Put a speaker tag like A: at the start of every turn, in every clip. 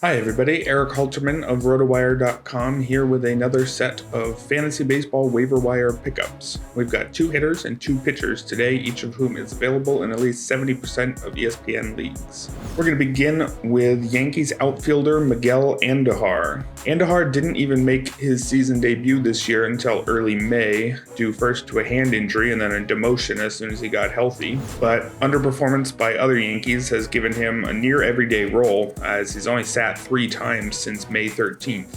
A: Hi everybody, Erik Halterman of RotoWire.com here with another set of fantasy baseball waiver wire pickups. We've got 2 hitters and 2 pitchers today, each of whom is available in at least 70% of ESPN leagues. We're going to begin with Yankees outfielder Miguel Andujar. Andujar didn't even make his season debut this year until early May, due first to a hand injury and then a demotion as soon as he got healthy. But underperformance by other Yankees has given him a near everyday role, as he's only sat 3 times since May 13th.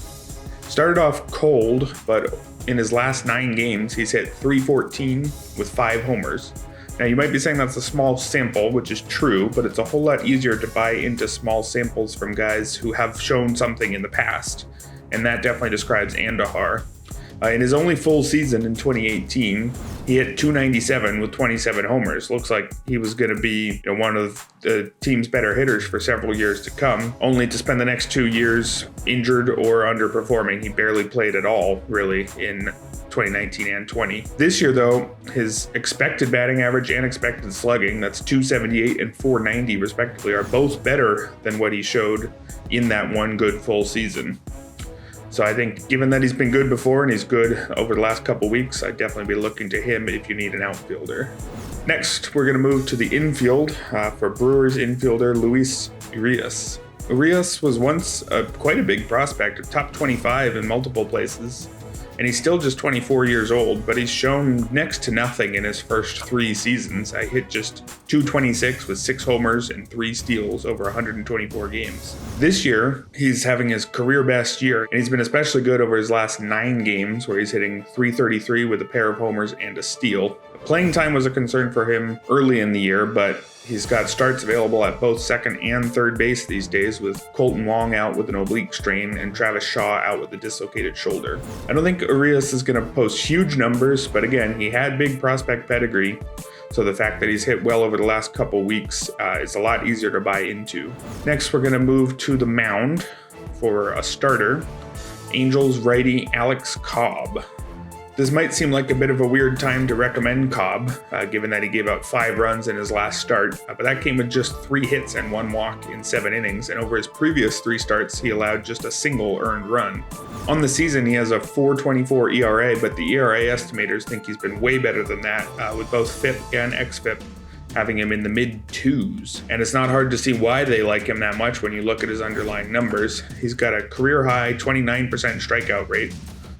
A: Started off cold, but in his last 9 games, he's hit .314 with 5 homers. Now, you might be saying that's a small sample, which is true, but it's a whole lot easier to buy into small samples from guys who have shown something in the past, and that definitely describes Andujar. In his only full season in 2018, he hit .297 with 27 homers. Looks like he was going to be one of the team's better hitters for several years to come, only to spend the next 2 years injured or underperforming. He barely played at all, really, in 2019 and 20. This year, though, his expected batting average and expected slugging, that's .278 and .490 respectively, are both better than what he showed in that one good full season. So I think given that he's been good before and he's good over the last couple weeks, I'd definitely be looking to him if you need an outfielder. Next, we're going to move to the infield for Brewers infielder Luis Urias. Urias was once quite a big prospect, a top 25 in multiple places, and he's still just 24 years old, but he's shown next to nothing in his first 3 seasons. I hit just .226 with 6 homers and 3 steals over 124 games. This year, he's having his career best year, and he's been especially good over his last 9 games, where he's hitting .333 with a pair of homers and a steal. Playing time was a concern for him early in the year, but he's got starts available at both second and third base these days, with Colton Wong out with an oblique strain and Travis Shaw out with a dislocated shoulder. I don't think Urias is going to post huge numbers, but again, he had big prospect pedigree, so the fact that he's hit well over the last couple weeks is a lot easier to buy into. Next, we're going to move to the mound for a starter, Angels righty Alex Cobb. This might seem like a bit of a weird time to recommend Cobb, given that he gave up 5 runs in his last start, but that came with just 3 hits and 1 walk in 7 innings, and over his previous 3 starts, he allowed just a single earned run. On the season, he has a .424 ERA, but the ERA estimators think he's been way better than that, with both FIP and xFIP having him in the mid-2s. And it's not hard to see why they like him that much when you look at his underlying numbers. He's got a career-high 29% strikeout rate,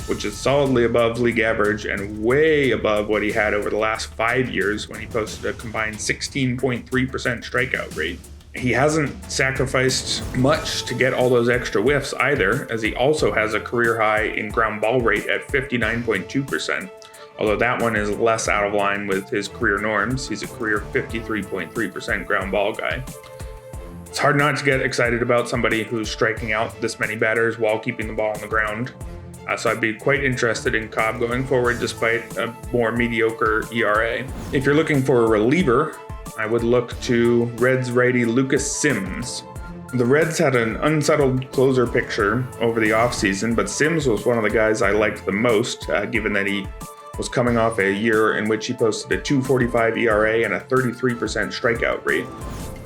A: which is solidly above league average and way above what he had over the last 5 years when he posted a combined 16.3% strikeout rate. He hasn't sacrificed much to get all those extra whiffs either, as he also has a career high in ground ball rate at 59.2%, although that one is less out of line with his career norms. He's a career 53.3% ground ball guy. It's hard not to get excited about somebody who's striking out this many batters while keeping the ball on the ground. So I'd be quite interested in Cobb going forward despite a more mediocre ERA. If you're looking for a reliever, I would look to Reds righty Lucas Sims. The Reds had an unsettled closer picture over the offseason, but Sims was one of the guys I liked the most, given that he was coming off a year in which he posted a .245 ERA and a 33% strikeout rate.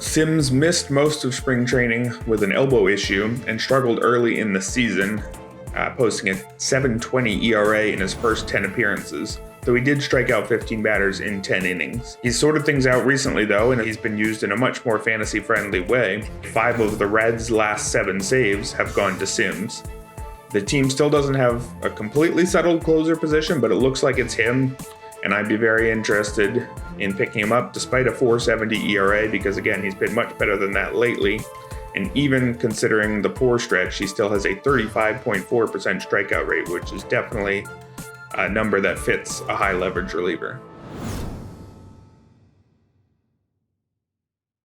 A: Sims missed most of spring training with an elbow issue and struggled early in the season, posting a .720 ERA in his first 10 appearances, though he did strike out 15 batters in 10 innings. He's sorted things out recently, though, and he's been used in a much more fantasy-friendly way. 5 of the Reds' last 7 saves have gone to Sims. The team still doesn't have a completely settled closer position, but it looks like it's him, and I'd be very interested in picking him up despite a .470 ERA, because again, he's been much better than that lately. And even considering the poor stretch, he still has a 35.4% strikeout rate, which is definitely a number that fits a high leverage reliever.